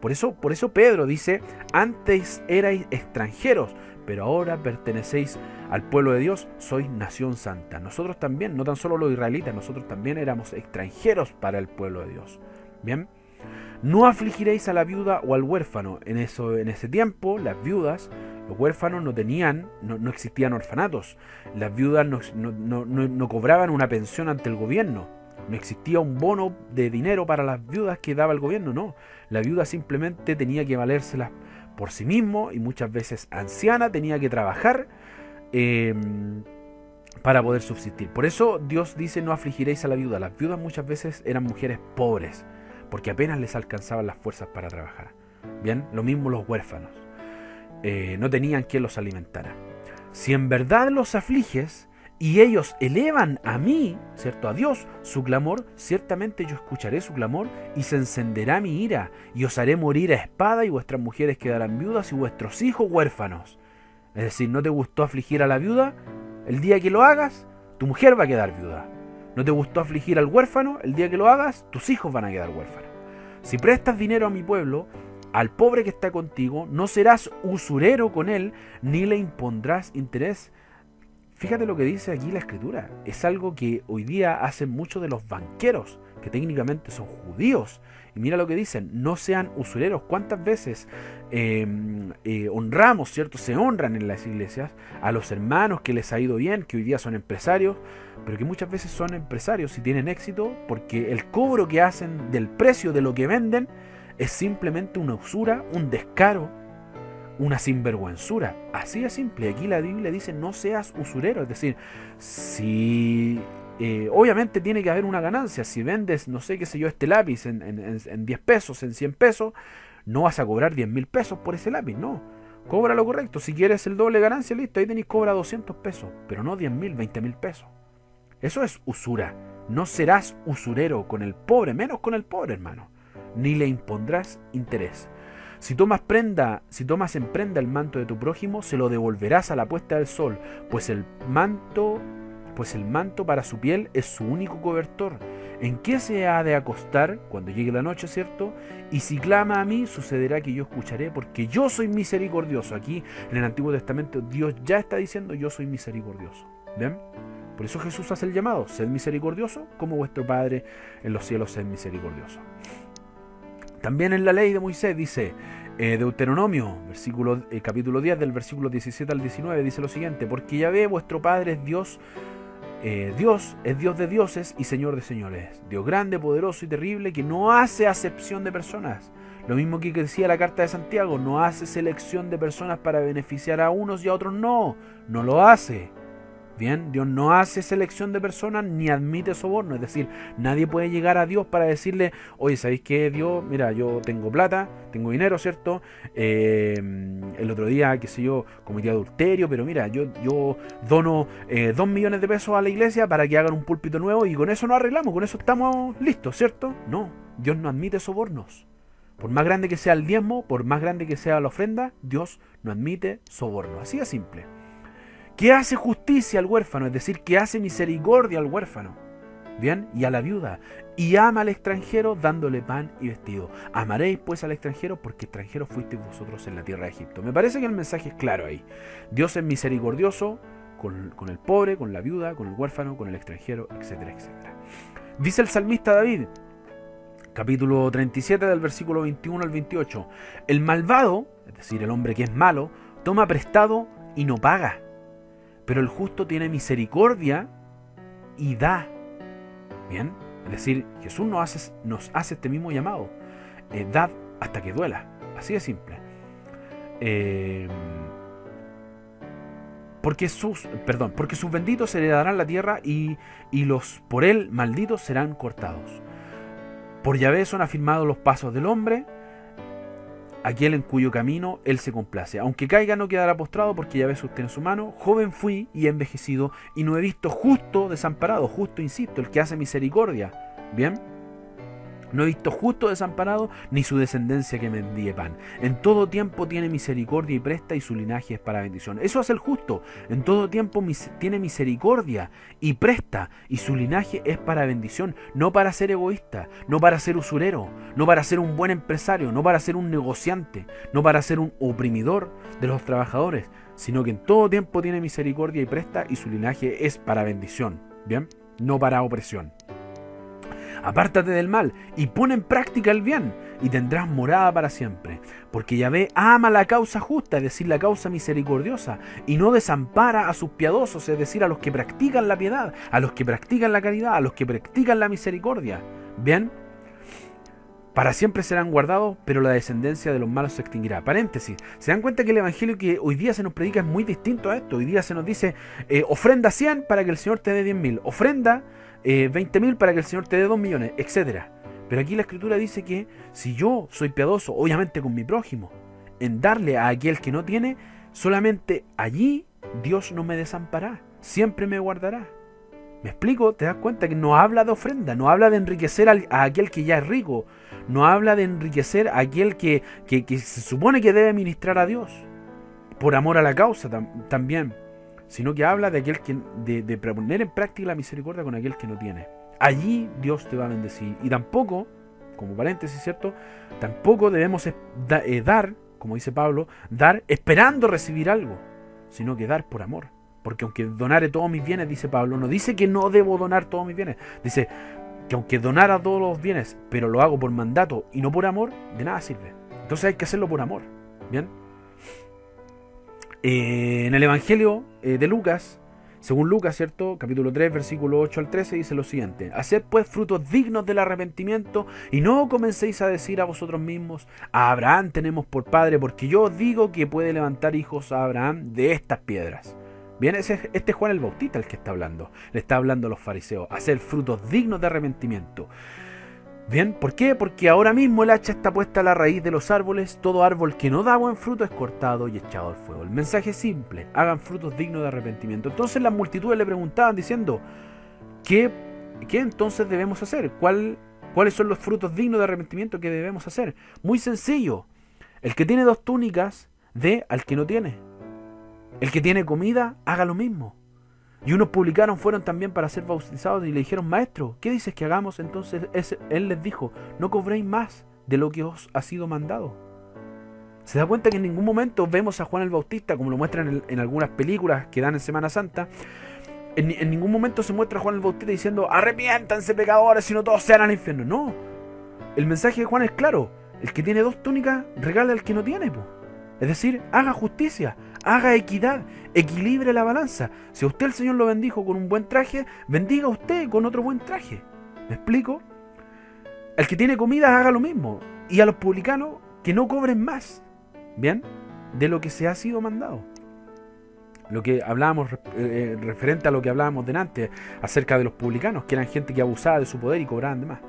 por eso Pedro dice, antes erais extranjeros, pero ahora pertenecéis al pueblo de Dios, sois nación santa. Nosotros también, no tan solo los israelitas, nosotros también éramos extranjeros para el pueblo de Dios. Bien, no afligiréis a la viuda o al huérfano. En ese tiempo, las viudas, los huérfanos no existían orfanatos. Las viudas no cobraban una pensión ante el gobierno. No existía un bono de dinero para las viudas que daba el gobierno, no. La viuda simplemente tenía que valérselas por sí mismo, y muchas veces anciana, tenía que trabajar para poder subsistir. Por eso Dios dice, no afligiréis a la viuda. Las viudas muchas veces eran mujeres pobres, porque apenas les alcanzaban las fuerzas para trabajar. Bien, lo mismo los huérfanos. No tenían quien los alimentara. Si en verdad los afliges y ellos elevan a mí, ¿cierto?, a Dios, su clamor, ciertamente yo escucharé su clamor y se encenderá mi ira y os haré morir a espada y vuestras mujeres quedarán viudas y vuestros hijos huérfanos. Es decir, ¿no te gustó afligir a la viuda? El día que lo hagas, tu mujer va a quedar viuda. ¿No te gustó afligir al huérfano? El día que lo hagas, tus hijos van a quedar huérfanos. Si prestas dinero a mi pueblo, al pobre que está contigo, no serás usurero con él, ni le impondrás interés. Fíjate lo que dice aquí la Escritura. Es algo que hoy día hacen muchos de los banqueros, que técnicamente son judíos. Y mira lo que dicen, no sean usureros. ¿Cuántas veces honramos, ¿cierto? Se honran en las iglesias a los hermanos que les ha ido bien, que hoy día son empresarios, pero que muchas veces son empresarios y tienen éxito porque el cobro que hacen del precio de lo que venden es simplemente una usura, un descaro, una sinvergüenzura. Así de simple. Aquí la Biblia dice, no seas usurero. Es decir, si obviamente tiene que haber una ganancia. Si vendes, no sé qué sé yo, este lápiz en 10 pesos, en 100 pesos, no vas a cobrar 10.000 pesos por ese lápiz, no. Cobra lo correcto. Si quieres el doble de ganancia, listo, ahí tenéis, cobra 200 pesos, pero no 10.000, 20.000 pesos. Eso es usura. No serás usurero con el pobre, menos con el pobre, hermano, ni le impondrás interés. Si tomas en prenda el manto de tu prójimo, se lo devolverás a la puesta del sol, pues el manto para su piel es su único cobertor. ¿En qué se ha de acostar cuando llegue la noche, cierto? Y si clama a mí, sucederá que yo escucharé, porque yo soy misericordioso. Aquí en el Antiguo Testamento Dios ya está diciendo: yo soy misericordioso. ¿Bien? Por eso Jesús hace el llamado: sed misericordioso como vuestro Padre en los cielos es misericordioso. También en la ley de Moisés dice, Deuteronomio, capítulo 10, del versículo 17 al 19, dice lo siguiente: porque Yahvé vuestro Padre es Dios, Dios es Dios de dioses y Señor de señores, Dios grande, poderoso y terrible, que no hace acepción de personas. Lo mismo que decía la carta de Santiago: no hace selección de personas para beneficiar a unos y a otros no lo hace. Bien, Dios no hace selección de personas ni admite soborno, es decir, nadie puede llegar a Dios para decirle: oye, ¿sabéis qué, Dios? Mira, yo tengo plata, tengo dinero, ¿cierto? El otro día, qué sé yo, cometí adulterio, pero mira, yo dono 2 millones de pesos a la iglesia para que hagan un púlpito nuevo y con eso nos arreglamos, con eso estamos listos, ¿cierto? No, Dios no admite sobornos. Por más grande que sea el diezmo, por más grande que sea la ofrenda, Dios no admite soborno. Así de simple. Que hace justicia al huérfano, es decir, que hace misericordia al huérfano, bien, y a la viuda, y ama al extranjero dándole pan y vestido. Amaréis pues al extranjero, porque extranjeros fuisteis vosotros en la tierra de Egipto. Me parece que el mensaje es claro ahí. Dios es misericordioso con el pobre, con la viuda, con el huérfano, con el extranjero, etcétera, etcétera. Dice el salmista David, capítulo 37 del versículo 21 al 28: el malvado, es decir, el hombre que es malo, toma prestado y no paga, pero el justo tiene misericordia y da. Bien, es decir, Jesús nos hace este mismo llamado: dad hasta que duela. Así de simple. Porque sus benditos heredarán la tierra y los por él malditos serán cortados. Por Yahvé son afirmados los pasos del hombre, aquel en cuyo camino él se complace. Aunque caiga no quedará postrado, porque Yahvé sostiene su mano. Joven fui y he envejecido, y no he visto justo desamparado. Justo, insisto, el que hace misericordia. Bien, no he visto justo desamparado, ni su descendencia que mendigue pan. En todo tiempo tiene misericordia y presta, y su linaje es para bendición. Eso hace el justo. En todo tiempo tiene misericordia y presta, y su linaje es para bendición. No para ser egoísta, no para ser usurero, no para ser un buen empresario, no para ser un negociante, no para ser un oprimidor de los trabajadores, sino que en todo tiempo tiene misericordia y presta, y su linaje es para bendición. Bien, no para opresión. Apártate del mal y pon en práctica el bien, y tendrás morada para siempre. Porque Yahvé ama la causa justa, es decir, la causa misericordiosa, y no desampara a sus piadosos, es decir, a los que practican la piedad, a los que practican la caridad, a los que practican la misericordia. Bien, para siempre serán guardados, pero la descendencia de los malos se extinguirá. Paréntesis, ¿se dan cuenta que el evangelio que hoy día se nos predica es muy distinto a esto? Hoy día se nos dice, ofrenda 100 para que el Señor te dé 10.000, ofrenda 20.000 para que el Señor te dé 2 millones, etc. Pero aquí la Escritura dice que si yo soy piadoso, obviamente con mi prójimo, en darle a aquel que no tiene, solamente allí Dios no me desamparará, siempre me guardará. ¿Me explico? ¿Te das cuenta que no habla de ofrenda, no habla de enriquecer a aquel que ya es rico, no habla de enriquecer a aquel que se supone que debe ministrar a Dios, por amor a la causa también, sino que habla de aquel de poner en práctica la misericordia con aquel que no tiene? Allí Dios te va a bendecir. Y tampoco, como paréntesis, ¿cierto?, tampoco debemos dar, como dice Pablo, dar esperando recibir algo, sino que dar por amor. Porque aunque donare todos mis bienes, dice Pablo, no dice que no debo donar todos mis bienes, dice que aunque donara todos los bienes, pero lo hago por mandato y no por amor, de nada sirve. Entonces hay que hacerlo por amor. Bien, en el Evangelio de Lucas, según Lucas, ¿cierto?, capítulo 3, versículo 8 al 13, dice lo siguiente: haced pues frutos dignos del arrepentimiento, y no comencéis a decir a vosotros mismos: a Abraham tenemos por padre, porque yo os digo que puede levantar hijos a Abraham de estas piedras. Bien, este es Juan el Bautista el que está hablando. Le está hablando a los fariseos: hacer frutos dignos de arrepentimiento. Bien, ¿por qué? Porque ahora mismo el hacha está puesta a la raíz de los árboles. Todo árbol que no da buen fruto es cortado y echado al fuego. El mensaje es simple: hagan frutos dignos de arrepentimiento. Entonces las multitudes le preguntaban diciendo: ¿qué entonces debemos hacer? ¿Cuáles son los frutos dignos de arrepentimiento que debemos hacer? Muy sencillo: el que tiene 2 túnicas, dé al que no tiene. El que tiene comida, haga lo mismo. Y unos publicanos fueron también para ser bautizados y le dijeron, maestro, ¿qué dices que hagamos? Entonces él les dijo, no cobréis más de lo que os ha sido mandado. Se da cuenta que en ningún momento vemos a Juan el Bautista, como lo muestran en algunas películas que dan en Semana Santa, en ningún momento se muestra a Juan el Bautista diciendo, arrepiéntanse pecadores, si no todos se van al infierno. No, el mensaje de Juan es claro, el que tiene 2 túnicas, regala al que no tiene, po. Es decir, haga justicia, haga equidad, equilibre la balanza. Si a usted el Señor lo bendijo con un buen traje, bendiga a usted con otro buen traje. ¿Me explico? El que tiene comida, haga lo mismo. Y a los publicanos, que no cobren más, ¿bien? De lo que se ha sido mandado. Lo que hablábamos, referente a lo que hablábamos delante, acerca de los publicanos, que eran gente que abusaba de su poder y cobraban de más.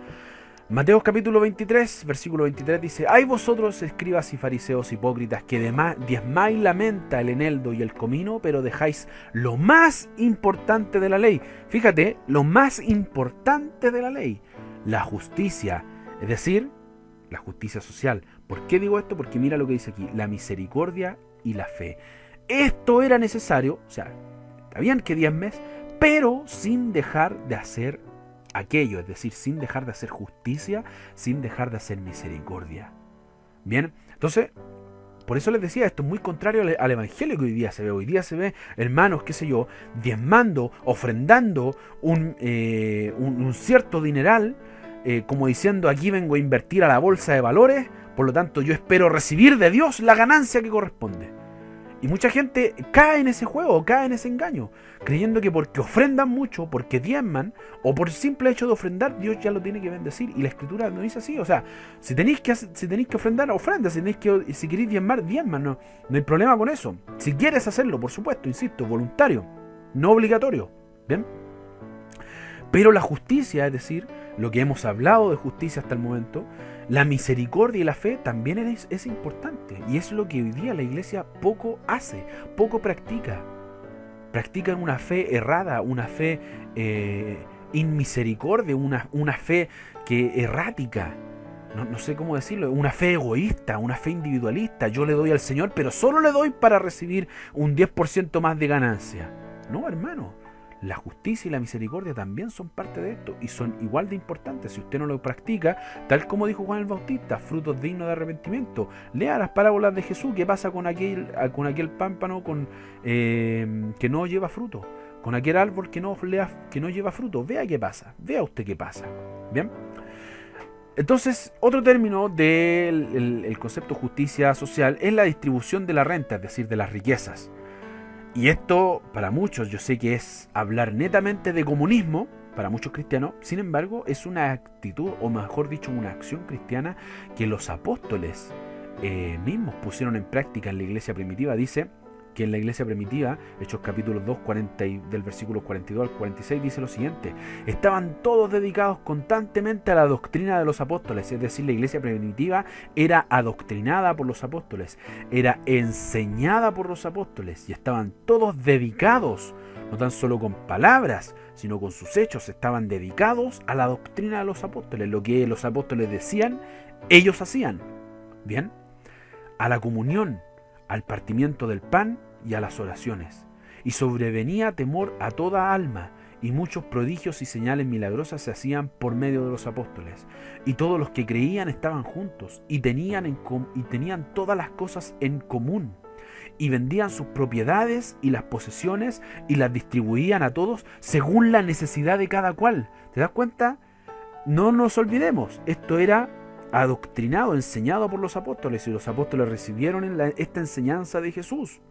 Mateo capítulo 23, versículo 23 dice, «Ay vosotros, escribas y fariseos hipócritas, que diezmáis la menta, el eneldo y el comino, pero dejáis lo más importante de la ley». Fíjate, lo más importante de la ley, la justicia, es decir, la justicia social. ¿Por qué digo esto? Porque mira lo que dice aquí, la misericordia y la fe. Esto era necesario, o sea, está bien que diezmes, pero sin dejar de hacer aquello, es decir, sin dejar de hacer justicia, sin dejar de hacer misericordia. Bien, entonces, por eso les decía, esto es muy contrario al evangelio que hoy día se ve. Hoy día se ve, hermanos, qué sé yo, diezmando, ofrendando un cierto dineral, como diciendo, aquí vengo a invertir a la bolsa de valores, por lo tanto yo espero recibir de Dios la ganancia que corresponde. Y mucha gente cae en ese juego, cae en ese engaño, creyendo que porque ofrendan mucho, porque diezman, o por el simple hecho de ofrendar, Dios ya lo tiene que bendecir. Y la Escritura no dice así. O sea, si tenéis que ofrendar, ofrenda. Si queréis diezmar, diezman. No hay problema con eso. Si quieres hacerlo, por supuesto, insisto, voluntario, no obligatorio. ¿Bien? Pero la justicia, es decir, lo que hemos hablado de justicia hasta el momento, la misericordia y la fe también es importante. Y es lo que hoy día la iglesia poco hace, poco practica. Practican una fe errada, una fe inmisericordia, una fe errática. No sé cómo decirlo, una fe egoísta, una fe individualista. Yo le doy al Señor, pero solo le doy para recibir un 10% más de ganancia. No, hermano. La justicia y la misericordia también son parte de esto y son igual de importantes. Si usted no lo practica, tal como dijo Juan el Bautista, frutos dignos de arrepentimiento. Lea las parábolas de Jesús. ¿Qué pasa con aquel pámpano que no lleva fruto? Con aquel árbol que no lleva fruto. Vea qué pasa. Vea usted qué pasa. ¿Bien? Entonces, otro término del concepto justicia social es la distribución de la renta, es decir, de las riquezas. Y esto, para muchos, yo sé que es hablar netamente de comunismo, para muchos cristianos. Sin embargo, es una actitud, o mejor dicho, una acción cristiana que los apóstoles mismos pusieron en práctica en la iglesia primitiva. Dice que en la iglesia primitiva, Hechos capítulo 2, del versículo 42 al 46, dice lo siguiente: estaban todos dedicados constantemente a la doctrina de los apóstoles, es decir, la iglesia primitiva era adoctrinada por los apóstoles, era enseñada por los apóstoles, y estaban todos dedicados, no tan solo con palabras, sino con sus hechos, estaban dedicados a la doctrina de los apóstoles. Lo que los apóstoles decían, ellos hacían. Bien, a la comunión, al partimiento del pan y a las oraciones. Y sobrevenía temor a toda alma, y muchos prodigios y señales milagrosas se hacían por medio de los apóstoles. Y todos los que creían estaban juntos, y tenían todas las cosas en común, y vendían sus propiedades y las posesiones, y las distribuían a todos según la necesidad de cada cual. ¿Te das cuenta? No nos olvidemos, esto era adoctrinado, enseñado por los apóstoles, y los apóstoles recibieron esta enseñanza de Jesús,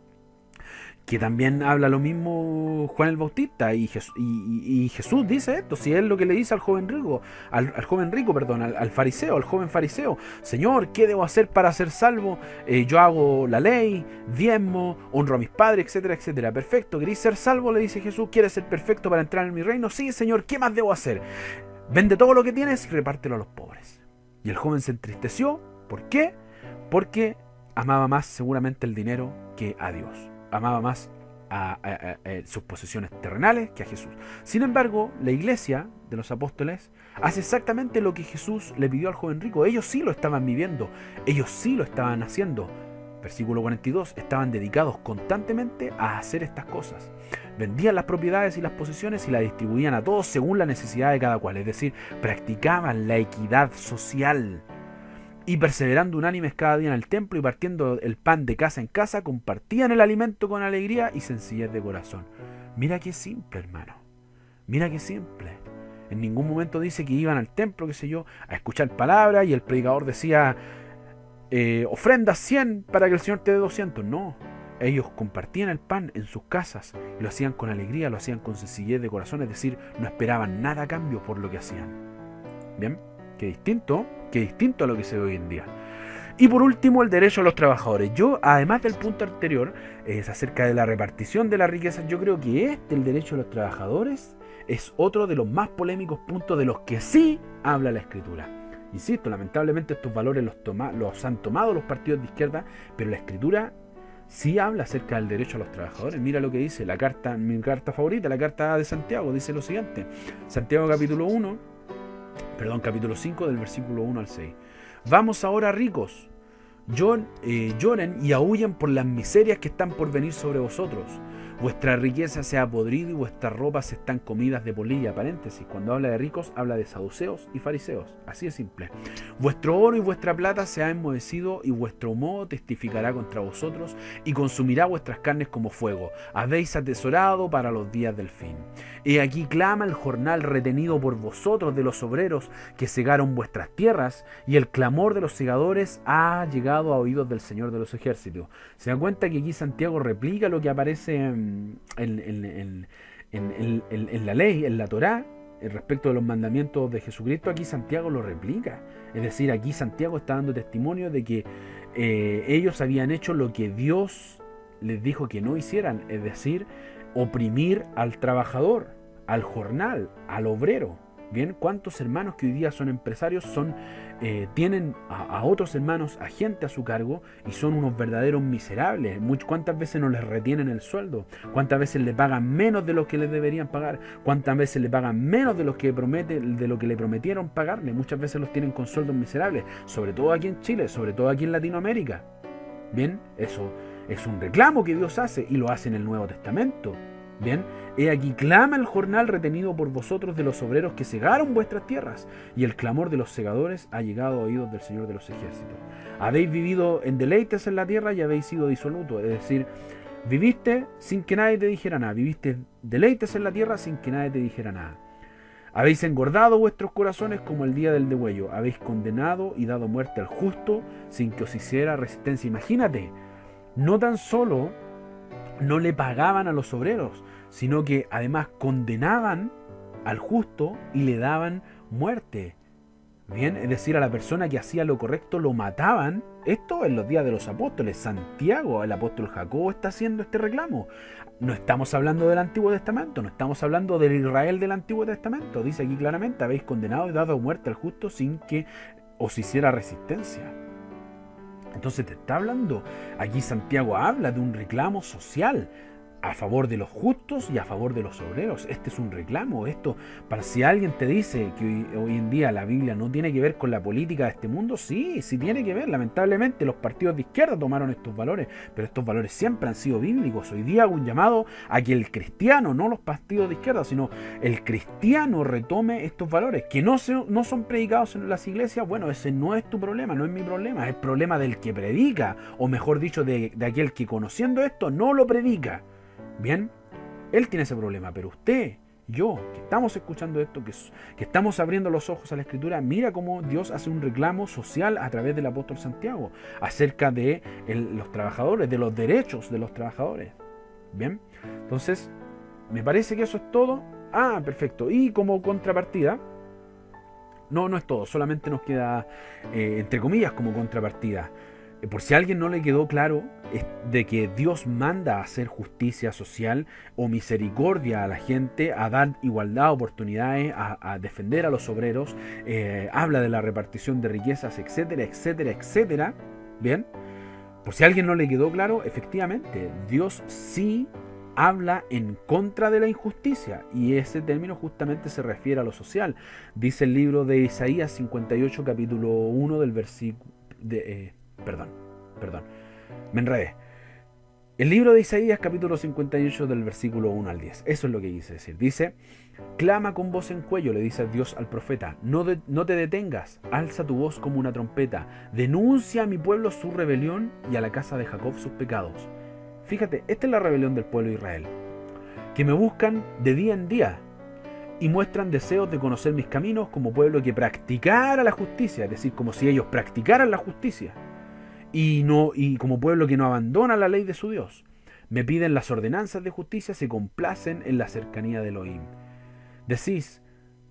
que también habla lo mismo Juan el Bautista, y Jesús dice esto, si es lo que le dice al joven rico, al joven fariseo: Señor, ¿qué debo hacer para ser salvo? Yo hago la ley, diezmo, honro a mis padres, etcétera, etcétera. Perfecto, ¿querés ser salvo?, le dice Jesús. ¿Quieres ser perfecto para entrar en mi reino? Sí, Señor, ¿qué más debo hacer? Vende todo lo que tienes y repártelo a los pobres. Y el joven se entristeció. ¿Por qué? Porque amaba más seguramente el dinero que a Dios. Amaba más a sus posesiones terrenales que a Jesús. Sin embargo, la iglesia de los apóstoles hace exactamente lo que Jesús le pidió al joven rico. Ellos sí lo estaban viviendo, ellos sí lo estaban haciendo. Versículo 42, estaban dedicados constantemente a hacer estas cosas. Vendían las propiedades y las posesiones y las distribuían a todos según la necesidad de cada cual. Es decir, practicaban la equidad social. Y perseverando unánimes cada día en el templo y partiendo el pan de casa en casa, compartían el alimento con alegría y sencillez de corazón. Mira qué simple, hermano. Mira qué simple. En ningún momento dice que iban al templo, qué sé yo, a escuchar palabras y el predicador decía, ofrenda 100 para que el Señor te dé 200. No, ellos compartían el pan en sus casas y lo hacían con alegría, lo hacían con sencillez de corazón, es decir, no esperaban nada a cambio por lo que hacían. Bien, qué distinto a lo que se ve hoy en día. Y por último, el derecho a los trabajadores. Yo, además del punto anterior, es acerca de la repartición de la riqueza, yo creo que el derecho a los trabajadores, es otro de los más polémicos puntos de los que sí habla la Escritura. Insisto, lamentablemente estos valores los han tomado los partidos de izquierda, pero la Escritura sí habla acerca del derecho a los trabajadores. Mira lo que dice mi carta favorita, la carta de Santiago, dice lo siguiente. Santiago capítulo 5 del versículo 1 al 6. Vamos ahora, ricos, lloren y aúllen por las miserias que están por venir sobre vosotros. Vuestra riqueza se ha podrido y vuestras ropas están comidas de polilla. Paréntesis, cuando habla de ricos, habla de saduceos y fariseos. Así de simple. Vuestro oro y vuestra plata se ha enmohecido y vuestro moho testificará contra vosotros y consumirá vuestras carnes como fuego. Habéis atesorado para los días del fin. He aquí clama el jornal retenido por vosotros de los obreros que segaron vuestras tierras, y el clamor de los segadores ha llegado a oídos del Señor de los ejércitos. Se dan cuenta que aquí Santiago replica lo que aparece en la ley, en la Torá, respecto de los mandamientos de Jesucristo. Aquí Santiago lo replica. Es decir, aquí Santiago está dando testimonio de que ellos habían hecho lo que Dios les dijo que no hicieran, es decir, oprimir al trabajador, al jornal, al obrero. Bien, ¿cuántos hermanos que hoy día son empresarios tienen a otros hermanos, a gente a su cargo, y son unos verdaderos miserables? ¿Cuántas veces no les retienen el sueldo? ¿Cuántas veces le pagan menos de lo que les deberían pagar? ¿Cuántas veces le pagan menos de lo que le prometieron pagarle? Muchas veces los tienen con sueldos miserables, sobre todo aquí en Chile, sobre todo aquí en Latinoamérica. Bien, eso es un reclamo que Dios hace, y lo hace en el Nuevo Testamento. Bien, he aquí clama el jornal retenido por vosotros de los obreros que segaron vuestras tierras, y el clamor de los segadores ha llegado a oídos del Señor de los ejércitos. Habéis vivido en deleites en la tierra y habéis sido disolutos, es decir, viviste sin que nadie te dijera nada, viviste deleites en la tierra sin que nadie te dijera nada. Habéis engordado vuestros corazones como el día del degüello, habéis condenado y dado muerte al justo sin que os hiciera resistencia. Imagínate, no tan solo no le pagaban a los obreros, sino que además condenaban al justo y le daban muerte. Bien, es decir, a la persona que hacía lo correcto lo mataban. Esto en los días de los apóstoles. Santiago, el apóstol Jacobo, está haciendo este reclamo. No estamos hablando del Antiguo Testamento, no estamos hablando del Israel del Antiguo Testamento. Dice aquí claramente, habéis condenado y dado muerte al justo sin que os hiciera resistencia. Entonces te está hablando, aquí Santiago habla de un reclamo social a favor de los justos y a favor de los obreros. Este es un reclamo. Esto, para si alguien te dice que hoy en día la Biblia no tiene que ver con la política de este mundo, sí tiene que ver. Lamentablemente los partidos de izquierda tomaron estos valores, pero estos valores siempre han sido bíblicos. Hoy día hago un llamado a que el cristiano, no los partidos de izquierda, sino el cristiano retome estos valores, que no son predicados en las iglesias. Bueno, ese no es tu problema, no es mi problema, es el problema del que predica, o mejor dicho, de aquel que conociendo esto no lo predica. Bien, él tiene ese problema, pero usted, yo, que estamos escuchando esto, que estamos abriendo los ojos a la Escritura, mira cómo Dios hace un reclamo social a través del apóstol Santiago acerca de los trabajadores, de los derechos de los trabajadores. Bien, entonces, me parece que eso es todo. Ah, perfecto. Y como contrapartida, no es todo, solamente nos queda, entre comillas, como contrapartida. Por si a alguien no le quedó claro, es de que Dios manda a hacer justicia social o misericordia a la gente, a dar igualdad de oportunidades, a defender a los obreros, habla de la repartición de riquezas, etcétera, etcétera, etcétera. Bien, por si a alguien no le quedó claro, efectivamente, Dios sí habla en contra de la injusticia, y ese término justamente se refiere a lo social. Dice el libro de Isaías 58, capítulo 1 del versículo... Perdón. Me enredé. El libro de Isaías, capítulo 58, del versículo 1 al 10. Eso es lo que quise decir. Dice: clama con voz en cuello, le dice Dios al profeta. No te detengas, alza tu voz como una trompeta. Denuncia a mi pueblo su rebelión y a la casa de Jacob sus pecados. Fíjate, esta es la rebelión del pueblo de Israel, que me buscan de día en día y muestran deseos de conocer mis caminos como pueblo que practicara la justicia, es decir, como si ellos practicaran la justicia, y como pueblo que no abandona la ley de su Dios. Me piden las ordenanzas de justicia, se complacen en la cercanía de Elohim. Decís: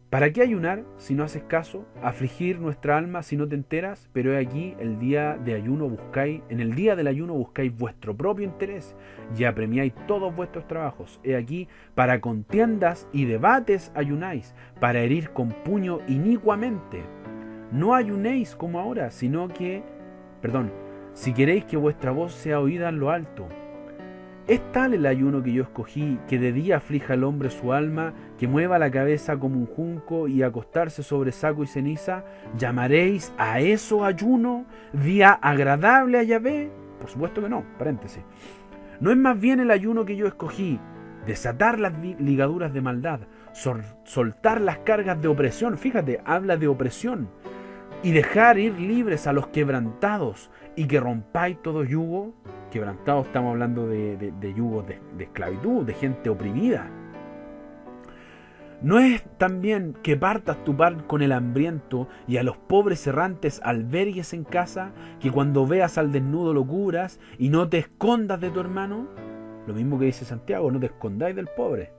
¿para qué ayunar si no haces caso? ¿Afligir nuestra alma si no te enteras? Pero he aquí, en el día del ayuno buscáis vuestro propio interés y apremiáis todos vuestros trabajos. He aquí, para contiendas y debates ayunáis, para herir con puño inicuamente. No ayunéis como ahora, si queréis que vuestra voz sea oída en lo alto. Es tal el ayuno que yo escogí, que de día aflija al hombre su alma, que mueva la cabeza como un junco y acostarse sobre saco y ceniza. ¿Llamaréis a eso ayuno? ¿Día agradable a Yahvé? Por supuesto que no, paréntesis. ¿No es más bien el ayuno que yo escogí, desatar las ligaduras de maldad, soltar las cargas de opresión? Fíjate, habla de opresión. Y dejar ir libres a los quebrantados, y que rompáis todo yugo. Quebrantados, estamos hablando de yugos de esclavitud, de gente oprimida. ¿No es también que partas tu pan con el hambriento y a los pobres errantes albergues en casa, que cuando veas al desnudo lo cubras y no te escondas de tu hermano? Lo mismo que dice Santiago: no te escondáis del pobre.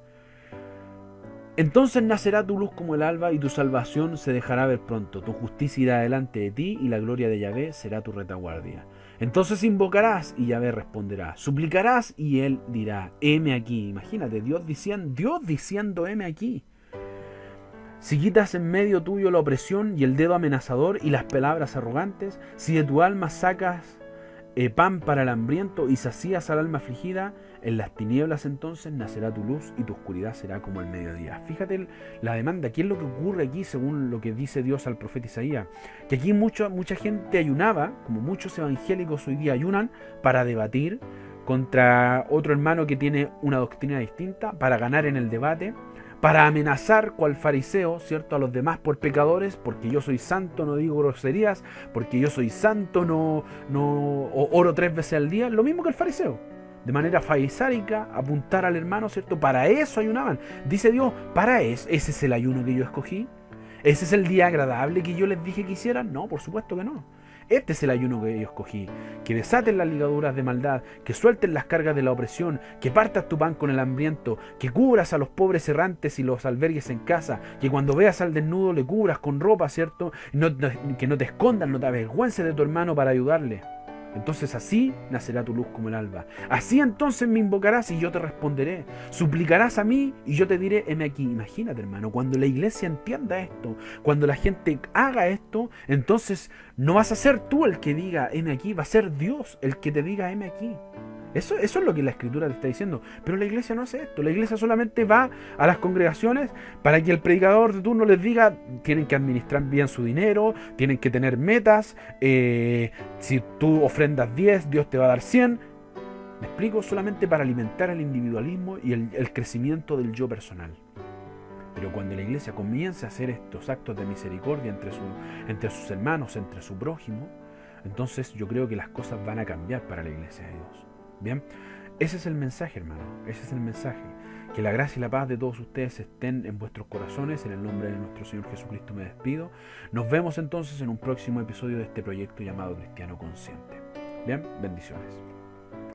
Entonces nacerá tu luz como el alba y tu salvación se dejará ver pronto. Tu justicia irá delante de ti y la gloria de Yahvé será tu retaguardia. Entonces invocarás y Yahvé responderá. Suplicarás y él dirá: heme aquí. Imagínate, Dios diciendo heme aquí. Si quitas en medio tuyo la opresión y el dedo amenazador y las palabras arrogantes, si de tu alma sacas pan para el hambriento y sacías al alma afligida, en las tinieblas entonces nacerá tu luz y tu oscuridad será como el mediodía. Fíjate la demanda. ¿Qué es lo que ocurre aquí según lo que dice Dios al profeta Isaías? Que aquí mucha gente ayunaba, como muchos evangélicos hoy día ayunan, para debatir contra otro hermano que tiene una doctrina distinta, para ganar en el debate, para amenazar cual fariseo, ¿cierto?, a los demás por pecadores, porque yo soy santo, no digo groserías, porque yo soy santo, no oro 3 veces al día. Lo mismo que el fariseo, de manera farisárica, apuntar al hermano, ¿cierto? Para eso ayunaban. Dice Dios: para eso, ese es el ayuno que yo escogí. ¿Ese es el día agradable que yo les dije que hicieran? No, por supuesto que no. Este es el ayuno que yo escogí: que desaten las ligaduras de maldad, que suelten las cargas de la opresión, que partas tu pan con el hambriento, que cubras a los pobres errantes y los albergues en casa, que cuando veas al desnudo le cubras con ropa, ¿cierto? Que no te escondas, no te avergüences de tu hermano para ayudarle. Entonces así nacerá tu luz como el alba. Así entonces me invocarás y yo te responderé. Suplicarás a mí y yo te diré: heme aquí. Imagínate, hermano, cuando la iglesia entienda esto, cuando la gente haga esto, entonces no vas a ser tú el que diga heme aquí, va a ser Dios el que te diga heme aquí. Eso es lo que la Escritura te está diciendo. Pero la iglesia no hace esto. La iglesia solamente va a las congregaciones para que el predicador de turno les diga: tienen que administrar bien su dinero, tienen que tener metas, si tú ofrendas 10, Dios te va a dar 100. Me explico, solamente para alimentar el individualismo y el crecimiento del yo personal. Pero cuando la iglesia comience a hacer estos actos de misericordia entre sus hermanos, entre su prójimo, entonces yo creo que las cosas van a cambiar para la iglesia de Dios. Bien, ese es el mensaje, hermano, ese es el mensaje. Que la gracia y la paz de todos ustedes estén en vuestros corazones. En el nombre de nuestro Señor Jesucristo me despido. Nos vemos entonces en un próximo episodio de este proyecto llamado Cristiano Consciente. Bien, bendiciones.